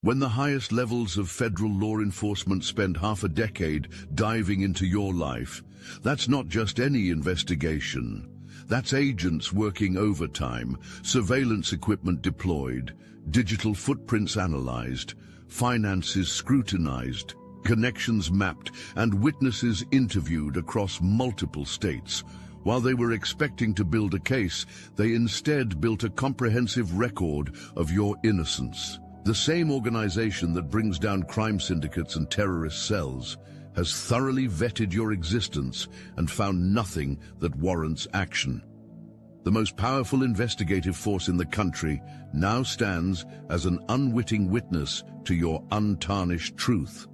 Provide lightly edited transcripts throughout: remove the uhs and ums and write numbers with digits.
When the highest levels of federal law enforcement spend half a decade diving into your life, that's not just any investigation. That's agents working overtime, surveillance equipment deployed, digital footprints analyzed, finances scrutinized, connections mapped, and witnesses interviewed across multiple states. While they were expecting to build a case, they instead built a comprehensive record of your innocence. The same organization that brings down crime syndicates and terrorist cells has thoroughly vetted your existence and found nothing that warrants action. The most powerful investigative force in the country now stands as an unwitting witness to your untarnished truth.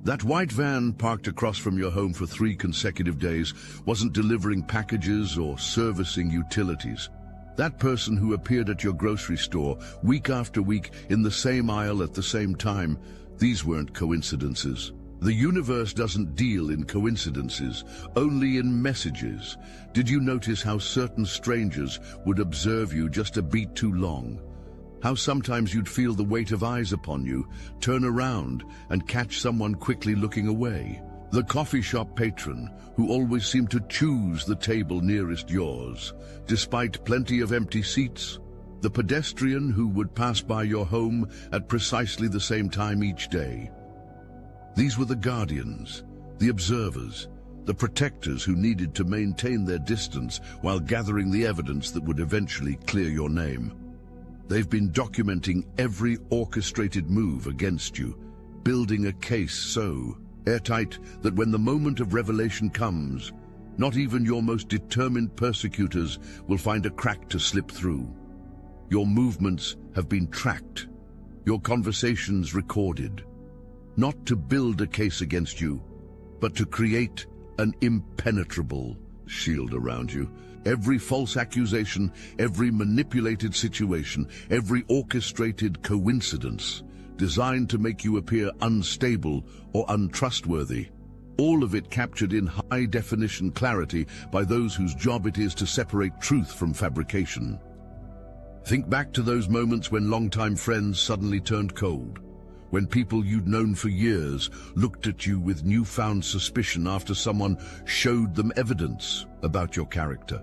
That white van parked across from your home for 3 consecutive days wasn't delivering packages or servicing utilities. That person who appeared at your grocery store week after week in the same aisle at the same time, these weren't coincidences. The universe doesn't deal in coincidences, only in messages. Did you notice how certain strangers would observe you just a beat too long? How sometimes you'd feel the weight of eyes upon you, turn around and catch someone quickly looking away? The coffee shop patron who always seemed to choose the table nearest yours, despite plenty of empty seats? The pedestrian who would pass by your home at precisely the same time each day? These were the guardians, the observers, the protectors who needed to maintain their distance while gathering the evidence that would eventually clear your name. They've been documenting every orchestrated move against you, building a case so airtight that when the moment of revelation comes, not even your most determined persecutors will find a crack to slip through. Your movements have been tracked, your conversations recorded, not to build a case against you, but to create an impenetrable shield around you. Every false accusation, every manipulated situation, every orchestrated coincidence designed to make you appear unstable or untrustworthy. All of it captured in high-definition clarity by those whose job it is to separate truth from fabrication. Think back to those moments when longtime friends suddenly turned cold, when people you'd known for years looked at you with newfound suspicion after someone showed them evidence about your character.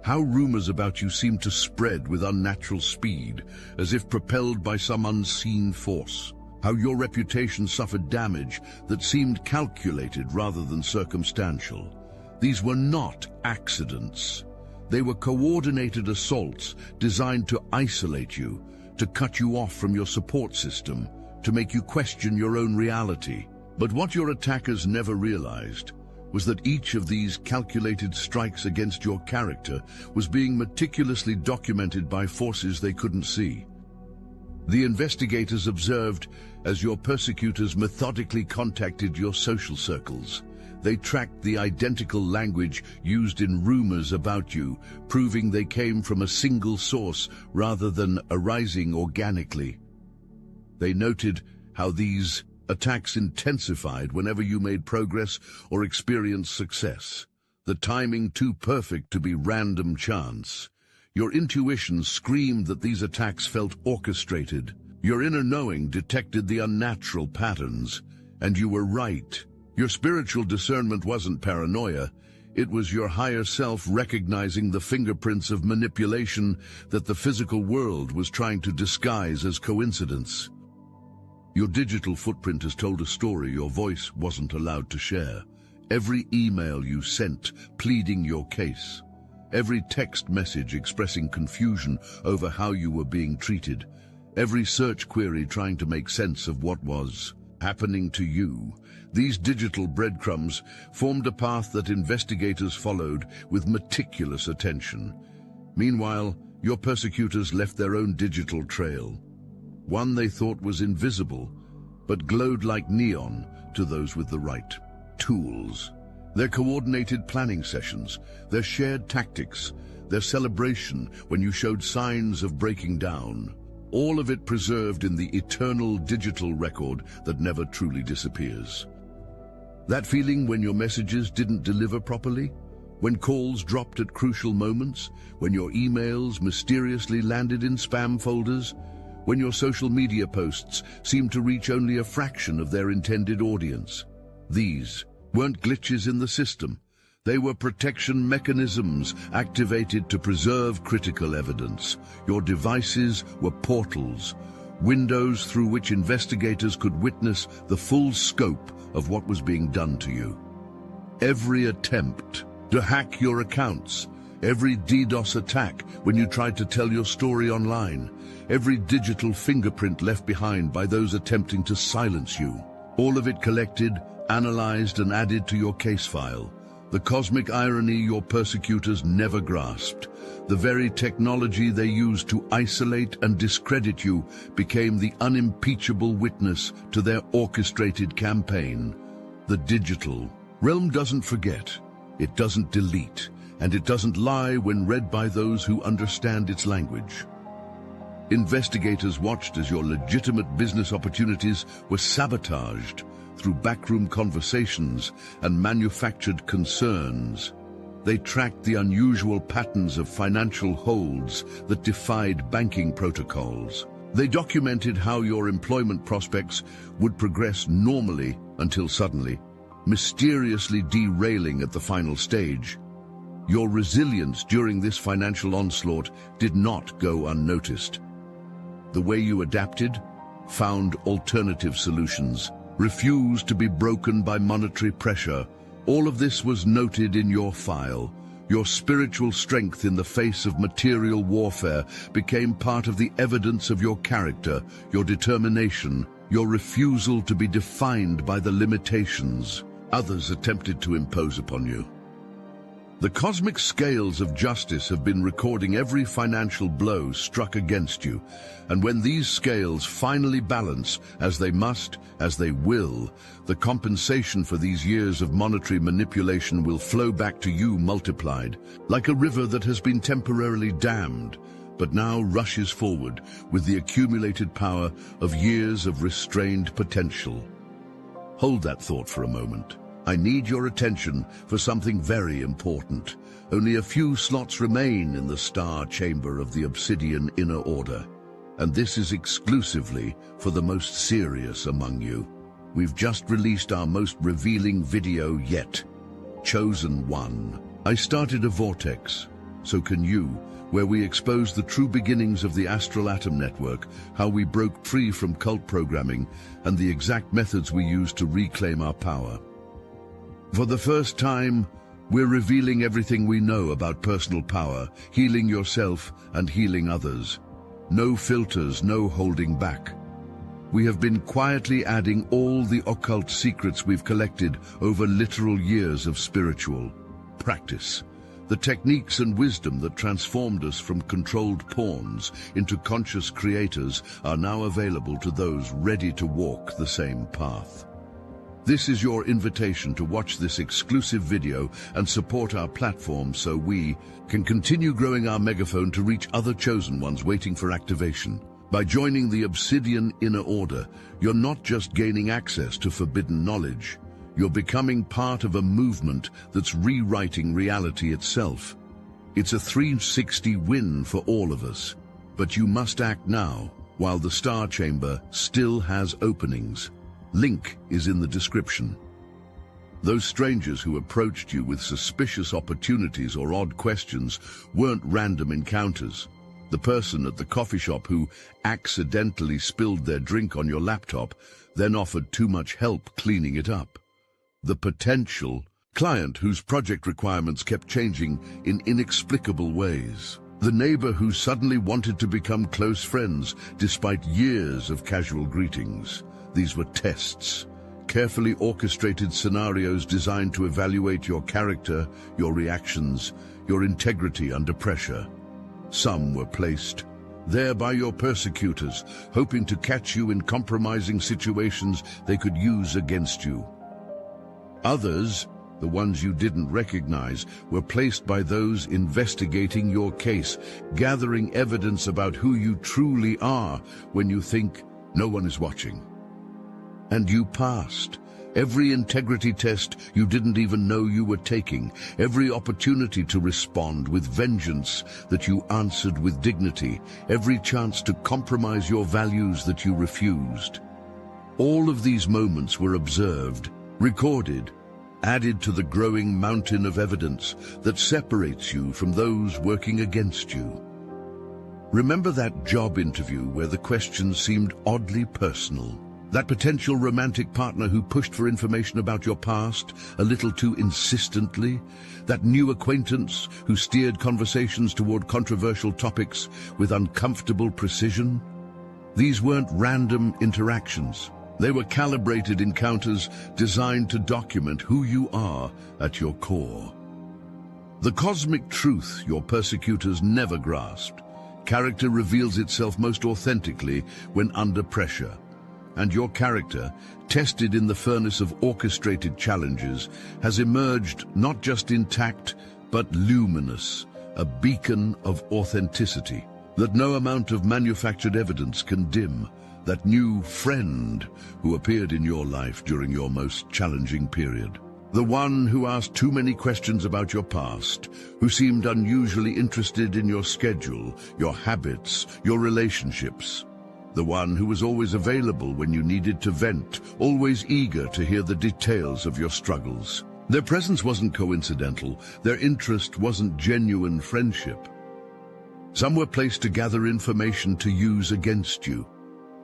How rumors about you seemed to spread with unnatural speed, as if propelled by some unseen force. How your reputation suffered damage that seemed calculated rather than circumstantial. These were not accidents. They were coordinated assaults designed to isolate you, to cut you off from your support system, to make you question your own reality. But what your attackers never realized was that each of these calculated strikes against your character was being meticulously documented by forces they couldn't see. The investigators observed as your persecutors methodically contacted your social circles. They tracked the identical language used in rumors about you, proving they came from a single source rather than arising organically. They noted how these attacks intensified whenever you made progress or experienced success, the timing too perfect to be random chance. Your intuition screamed that these attacks felt orchestrated. Your inner knowing detected the unnatural patterns, and you were right. Your spiritual discernment wasn't paranoia. It was your higher self recognizing the fingerprints of manipulation that the physical world was trying to disguise as coincidence. Your digital footprint has told a story your voice wasn't allowed to share. Every email you sent pleading your case. Every text message expressing confusion over how you were being treated. Every search query trying to make sense of what was happening to you. These digital breadcrumbs formed a path that investigators followed with meticulous attention. Meanwhile, your persecutors left their own digital trail. One they thought was invisible, but glowed like neon to those with the right tools. Their coordinated planning sessions, their shared tactics, their celebration when you showed signs of breaking down. All of it preserved in the eternal digital record that never truly disappears. That feeling when your messages didn't deliver properly? When calls dropped at crucial moments? When your emails mysteriously landed in spam folders? when your social media posts seem to reach only a fraction of their intended audience. These weren't glitches in the system. They were protection mechanisms activated to preserve critical evidence. Your devices were portals, windows through which investigators could witness the full scope of what was being done to you. Every attempt to hack your accounts, every DDoS attack when you tried to tell your story online, every digital fingerprint left behind by those attempting to silence you, all of it collected, analyzed, and added to your case file. The cosmic irony your persecutors never grasped. The very technology they used to isolate and discredit you became the unimpeachable witness to their orchestrated campaign. The digital realm doesn't forget, it doesn't delete, and it doesn't lie when read by those who understand its language. Investigators watched as your legitimate business opportunities were sabotaged through backroom conversations and manufactured concerns. They tracked the unusual patterns of financial holds that defied banking protocols. They documented how your employment prospects would progress normally until suddenly, mysteriously derailing at the final stage. Your resilience during this financial onslaught did not go unnoticed. The way you adapted, found alternative solutions, refused to be broken by monetary pressure. All of this was noted in your file. Your spiritual strength in the face of material warfare became part of the evidence of your character, your determination, your refusal to be defined by the limitations others attempted to impose upon you. The cosmic scales of justice have been recording every financial blow struck against you, and when these scales finally balance, as they must, as they will, the compensation for these years of monetary manipulation will flow back to you multiplied, like a river that has been temporarily dammed, but now rushes forward with the accumulated power of years of restrained potential. Hold that thought for a moment. I need your attention for something very important. Only a few slots remain in the star chamber of the Obsidian Inner Order, and this is exclusively for the most serious among you. We've just released our most revealing video yet, Chosen One. I started a vortex, so can you, where we expose the true beginnings of the Astral Atom Network, how we broke free from cult programming, and the exact methods we used to reclaim our power. For the first time, we're revealing everything we know about personal power, healing yourself and healing others. No filters, no holding back. We have been quietly adding all the occult secrets we've collected over literal years of spiritual practice. The techniques and wisdom that transformed us from controlled pawns into conscious creators are now available to those ready to walk the same path. This is your invitation to watch this exclusive video and support our platform so we can continue growing our megaphone to reach other chosen ones waiting for activation. By joining the Obsidian Inner Order, you're not just gaining access to forbidden knowledge, you're becoming part of a movement that's rewriting reality itself. It's a 360 win for all of us, but you must act now while the Star Chamber still has openings. Link is in the description. Those strangers who approached you with suspicious opportunities or odd questions weren't random encounters. The person at the coffee shop who accidentally spilled their drink on your laptop then offered too much help cleaning it up. The potential client whose project requirements kept changing in inexplicable ways. The neighbor who suddenly wanted to become close friends despite years of casual greetings. These were tests, carefully orchestrated scenarios designed to evaluate your character, your reactions, your integrity under pressure. Some were placed there by your persecutors, hoping to catch you in compromising situations they could use against you. Others, the ones you didn't recognize, were placed by those investigating your case, gathering evidence about who you truly are when you think no one is watching. And you passed, every integrity test you didn't even know you were taking, every opportunity to respond with vengeance that you answered with dignity, every chance to compromise your values that you refused. All of these moments were observed, recorded, added to the growing mountain of evidence that separates you from those working against you. Remember that job interview where the questions seemed oddly personal? That potential romantic partner who pushed for information about your past a little too insistently? That new acquaintance who steered conversations toward controversial topics with uncomfortable precision? These weren't random interactions. They were calibrated encounters designed to document who you are at your core. The cosmic truth your persecutors never grasped. Character reveals itself most authentically when under pressure. And your character, tested in the furnace of orchestrated challenges, has emerged not just intact, but luminous, a beacon of authenticity that no amount of manufactured evidence can dim. That new friend who appeared in your life during your most challenging period. The one who asked too many questions about your past, who seemed unusually interested in your schedule, your habits, your relationships. The one who was always available when you needed to vent, always eager to hear the details of your struggles. Their presence wasn't coincidental, their interest wasn't genuine friendship. Some were placed to gather information to use against you.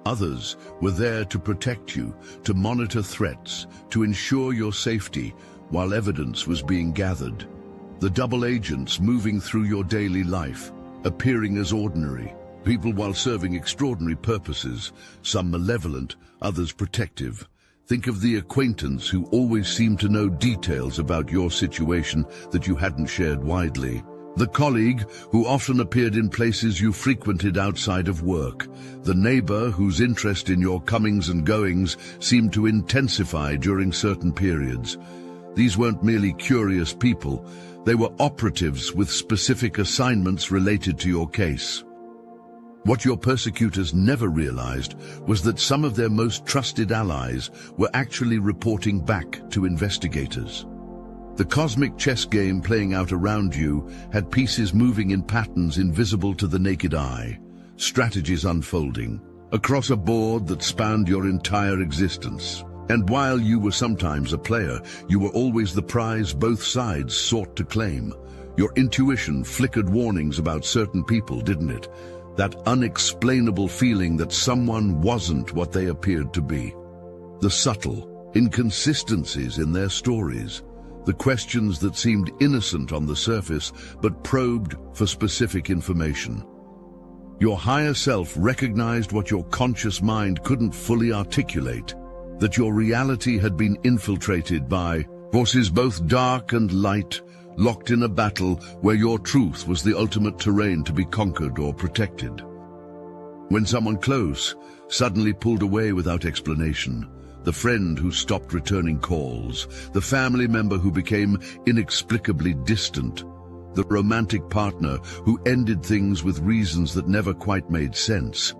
Others were there to protect you, to monitor threats, to ensure your safety while evidence was being gathered. The double agents moving through your daily life, appearing as ordinary, people while serving extraordinary purposes, some malevolent, others protective. Think of the acquaintance who always seemed to know details about your situation that you hadn't shared widely. The colleague who often appeared in places you frequented outside of work. The neighbor whose interest in your comings and goings seemed to intensify during certain periods. These weren't merely curious people. They were operatives with specific assignments related to your case. What your persecutors never realized was that some of their most trusted allies were actually reporting back to investigators. The cosmic chess game playing out around you had pieces moving in patterns invisible to the naked eye, strategies unfolding across a board that spanned your entire existence. And while you were sometimes a player, you were always the prize both sides sought to claim. Your intuition flickered warnings about certain people, didn't it? That unexplainable feeling that someone wasn't what they appeared to be. The subtle inconsistencies in their stories. The questions that seemed innocent on the surface, but probed for specific information. Your higher self recognized what your conscious mind couldn't fully articulate, that your reality had been infiltrated by forces both dark and light, locked in a battle where your truth was the ultimate terrain to be conquered or protected. When someone close suddenly pulled away without explanation, the friend who stopped returning calls, the family member who became inexplicably distant, the romantic partner who ended things with reasons that never quite made sense.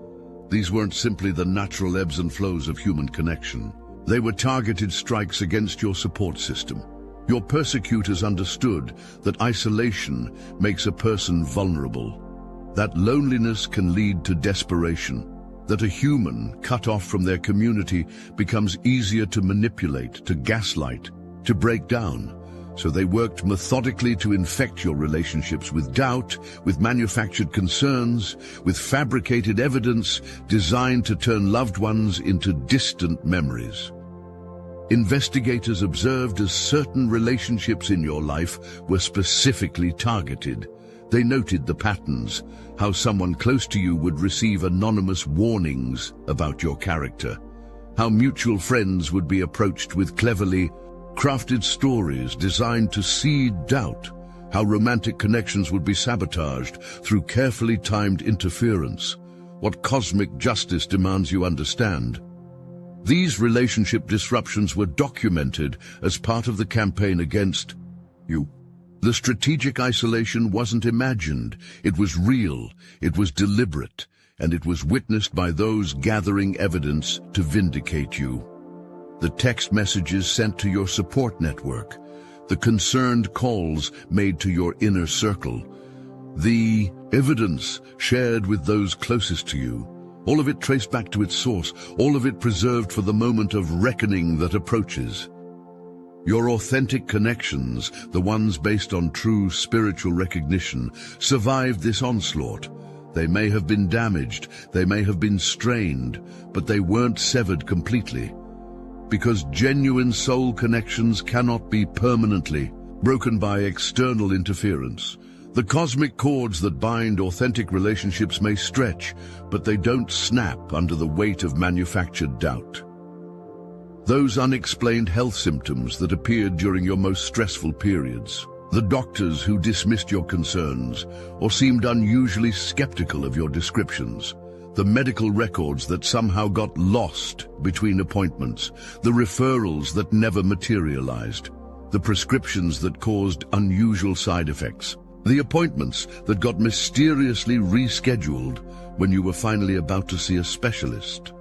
These weren't simply the natural ebbs and flows of human connection. They were targeted strikes against your support system. Your persecutors understood that isolation makes a person vulnerable, that loneliness can lead to desperation, that a human cut off from their community becomes easier to manipulate, to gaslight, to break down. So they worked methodically to infect your relationships with doubt, with manufactured concerns, with fabricated evidence designed to turn loved ones into distant memories. Investigators observed as certain relationships in your life were specifically targeted. They noted the patterns, how someone close to you would receive anonymous warnings about your character, how mutual friends would be approached with cleverly crafted stories designed to seed doubt, how romantic connections would be sabotaged through carefully timed interference. What cosmic justice demands you understand. These relationship disruptions were documented as part of the campaign against you. The strategic isolation wasn't imagined, it was real, it was deliberate, and it was witnessed by those gathering evidence to vindicate you. the text messages sent to your support network, the concerned calls made to your inner circle, the evidence shared with those closest to you, all of it traced back to its source, all of it preserved for the moment of reckoning that approaches. Your authentic connections, the ones based on true spiritual recognition, survived this onslaught. They may have been damaged, they may have been strained, but they weren't severed completely. Because genuine soul connections cannot be permanently broken by external interference. The cosmic cords that bind authentic relationships may stretch, but they don't snap under the weight of manufactured doubt. Those unexplained health symptoms that appeared during your most stressful periods, the doctors who dismissed your concerns or seemed unusually skeptical of your descriptions, the medical records that somehow got lost between appointments, the referrals that never materialized, the prescriptions that caused unusual side effects, the appointments that got mysteriously rescheduled when you were finally about to see a specialist.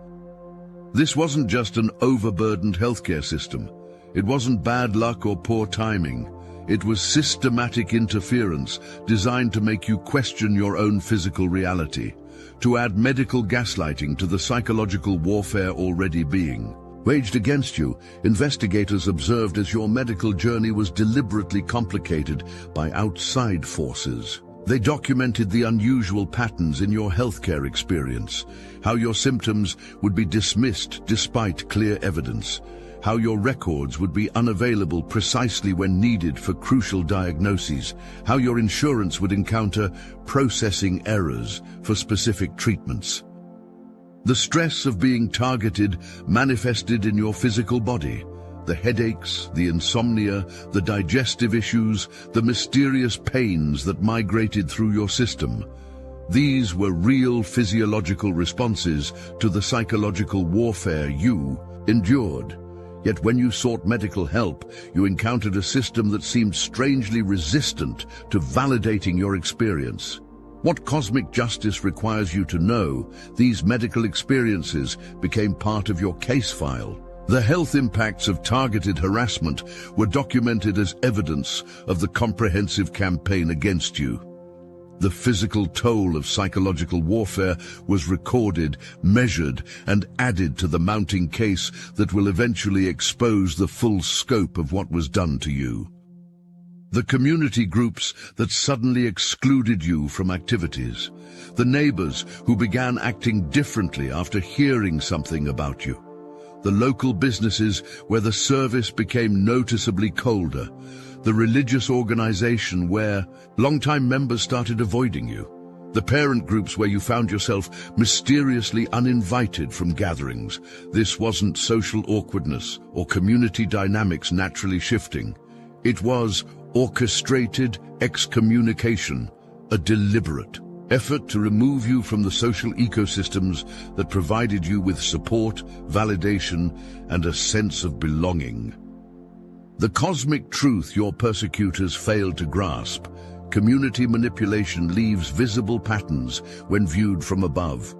This wasn't just an overburdened healthcare system. It wasn't bad luck or poor timing. It was systematic interference designed to make you question your own physical reality, to add medical gaslighting to the psychological warfare already being waged against you. Investigators observed as your medical journey was deliberately complicated by outside forces. They documented the unusual patterns in your healthcare experience, how your symptoms would be dismissed despite clear evidence, how your records would be unavailable precisely when needed for crucial diagnoses, how your insurance would encounter processing errors for specific treatments. The stress of being targeted manifested in your physical body. The headaches, the insomnia, the digestive issues, the mysterious pains that migrated through your system. These were real physiological responses to the psychological warfare you endured. Yet when you sought medical help, you encountered a system that seemed strangely resistant to validating your experience. What cosmic justice requires you to know, these medical experiences became part of your case file. The health impacts of targeted harassment were documented as evidence of the comprehensive campaign against you. The physical toll of psychological warfare was recorded, measured, and added to the mounting case that will eventually expose the full scope of what was done to you. The community groups that suddenly excluded you from activities. The neighbors who began acting differently after hearing something about you. The local businesses where the service became noticeably colder. The religious organization where longtime members started avoiding you. The parent groups where you found yourself mysteriously uninvited from gatherings. This wasn't social awkwardness or community dynamics naturally shifting. It was orchestrated excommunication, a deliberate effort to remove you from the social ecosystems that provided you with support, validation, and a sense of belonging. The cosmic truth your persecutors failed to grasp: community manipulation leaves visible patterns when viewed from above.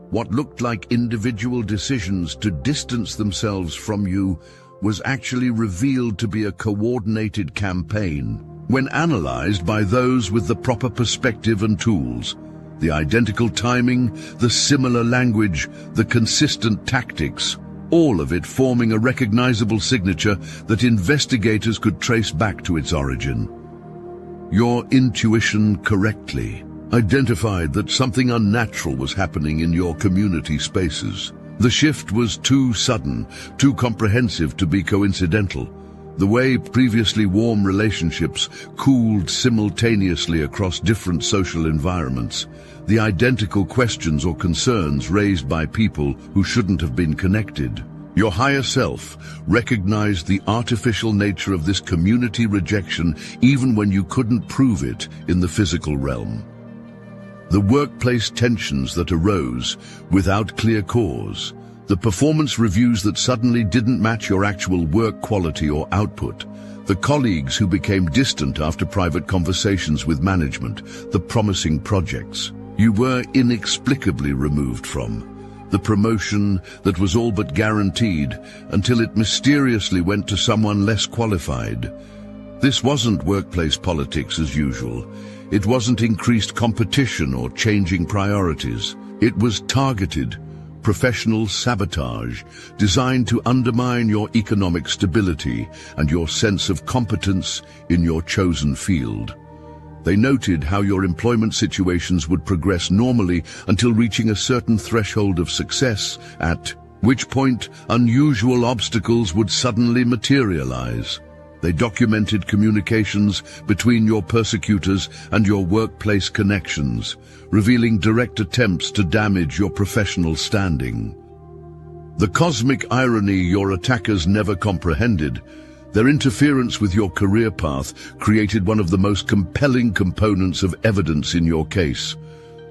What looked like individual decisions to distance themselves from you was actually revealed to be a coordinated campaign. When analyzed by those with the proper perspective and tools, the identical timing, the similar language, the consistent tactics, all of it forming a recognizable signature that investigators could trace back to its origin. Your intuition correctly identified that something unnatural was happening in your community spaces. The shift was too sudden, too comprehensive to be coincidental. The way previously warm relationships cooled simultaneously across different social environments, the identical questions or concerns raised by people who shouldn't have been connected. Your higher self recognized the artificial nature of this community rejection even when you couldn't prove it in the physical realm. The workplace tensions that arose without clear cause, the performance reviews that suddenly didn't match your actual work quality or output, the colleagues who became distant after private conversations with management, the promising projects you were inexplicably removed from. the promotion that was all but guaranteed until it mysteriously went to someone less qualified. This wasn't workplace politics as usual. It wasn't increased competition or changing priorities. It was targeted, professional sabotage designed to undermine your economic stability and your sense of competence in your chosen field. They noted how your employment situations would progress normally until reaching a certain threshold of success, at which point unusual obstacles would suddenly materialize. They documented communications between your persecutors and your workplace connections, revealing direct attempts to damage your professional standing. The cosmic irony your attackers never comprehended: their interference with your career path created one of the most compelling components of evidence in your case.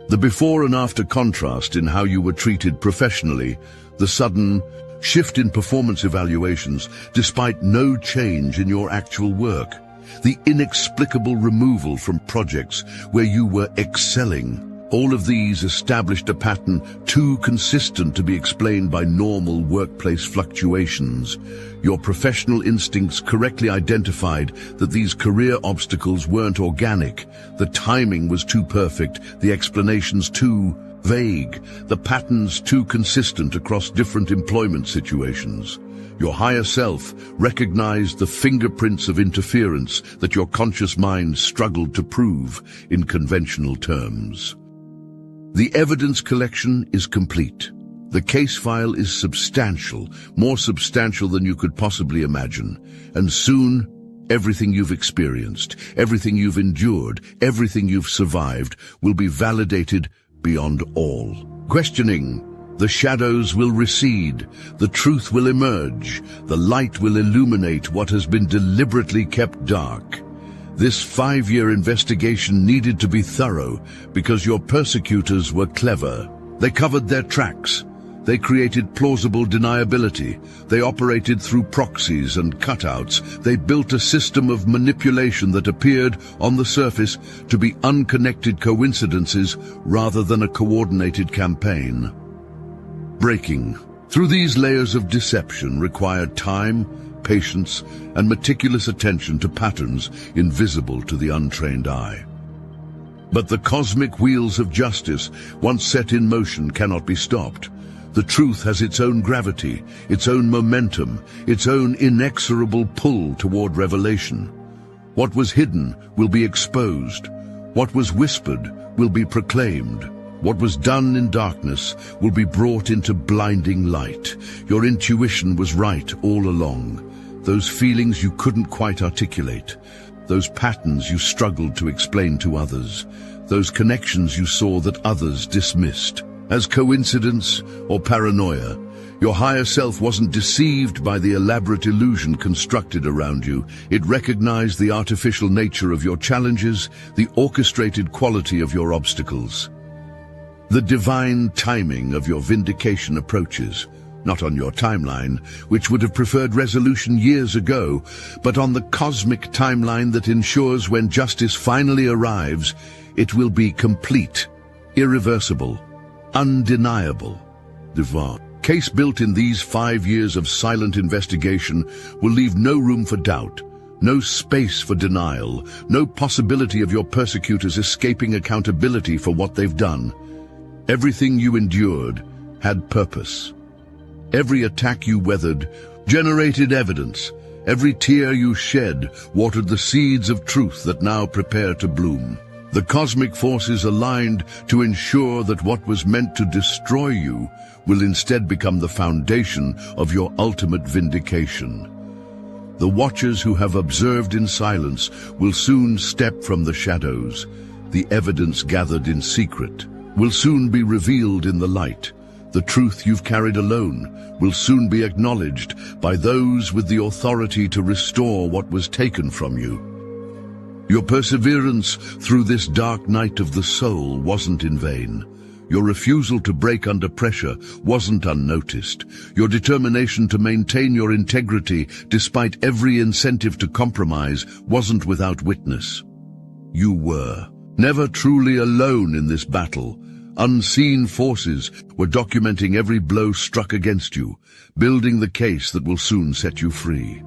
The before and after contrast in how you were treated professionally, the sudden shift in performance evaluations despite no change in your actual work, the inexplicable removal from projects where you were excelling. All of these established a pattern too consistent to be explained by normal workplace fluctuations. Your professional instincts correctly identified that these career obstacles weren't organic. The timing was too perfect, the explanations too vague, the patterns too consistent across different employment situations. Your higher self recognized the fingerprints of interference that your conscious mind struggled to prove in conventional terms. The evidence collection is complete. The case file is substantial, more substantial than you could possibly imagine. And soon, everything you've experienced, everything you've endured, everything you've survived will be validated beyond all questioning. The shadows will recede, the truth will emerge, the light will illuminate what has been deliberately kept dark. This 5-year investigation needed to be thorough because your persecutors were clever. They covered their tracks. They created plausible deniability. They operated through proxies and cutouts. They built a system of manipulation that appeared, on the surface, to be unconnected coincidences rather than a coordinated campaign. Breaking through these layers of deception required time, patience, and meticulous attention to patterns invisible to the untrained eye. But the cosmic wheels of justice, once set in motion, cannot be stopped. The truth has its own gravity, its own momentum, its own inexorable pull toward revelation. What was hidden will be exposed. What was whispered will be proclaimed. What was done in darkness will be brought into blinding light. Your intuition was right all along. Those feelings you couldn't quite articulate, those patterns you struggled to explain to others, those connections you saw that others dismissed as coincidence or paranoia. Your higher self wasn't deceived by the elaborate illusion constructed around you. It recognized the artificial nature of your challenges, the orchestrated quality of your obstacles. The divine timing of your vindication approaches, not on your timeline, which would have preferred resolution years ago, but on the cosmic timeline that ensures when justice finally arrives, it will be complete, irreversible, undeniable. Divine. Case built in these 5 years of silent investigation will leave no room for doubt, no space for denial, no possibility of your persecutors escaping accountability for what they've done. Everything you endured had purpose. Every attack you weathered generated evidence. Every tear you shed watered the seeds of truth that now prepare to bloom. The cosmic forces aligned to ensure that what was meant to destroy you will instead become the foundation of your ultimate vindication. The watchers who have observed in silence will soon step from the shadows. The evidence gathered in secret will soon be revealed in the light. The truth you've carried alone will soon be acknowledged by those with the authority to restore what was taken from you. Your perseverance through this dark night of the soul wasn't in vain. Your refusal to break under pressure wasn't unnoticed. Your determination to maintain your integrity despite every incentive to compromise wasn't without witness. You were never truly alone in this battle. Unseen forces were documenting every blow struck against you, building the case that will soon set you free.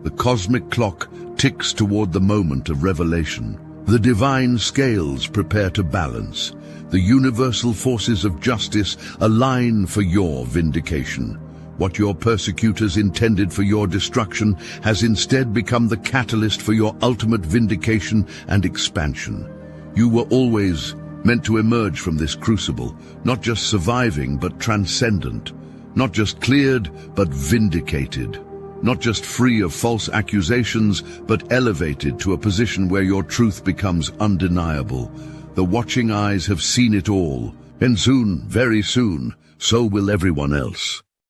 The cosmic clock ticks toward the moment of revelation. The divine scales prepare to balance. The universal forces of justice align for your vindication. What your persecutors intended for your destruction has instead become the catalyst for your ultimate vindication and expansion. You were always meant to emerge from this crucible, not just surviving but transcendent, not just cleared but vindicated, not just free of false accusations but elevated to a position where your truth becomes undeniable. The watching eyes have seen it all, and soon, very soon, so will everyone else.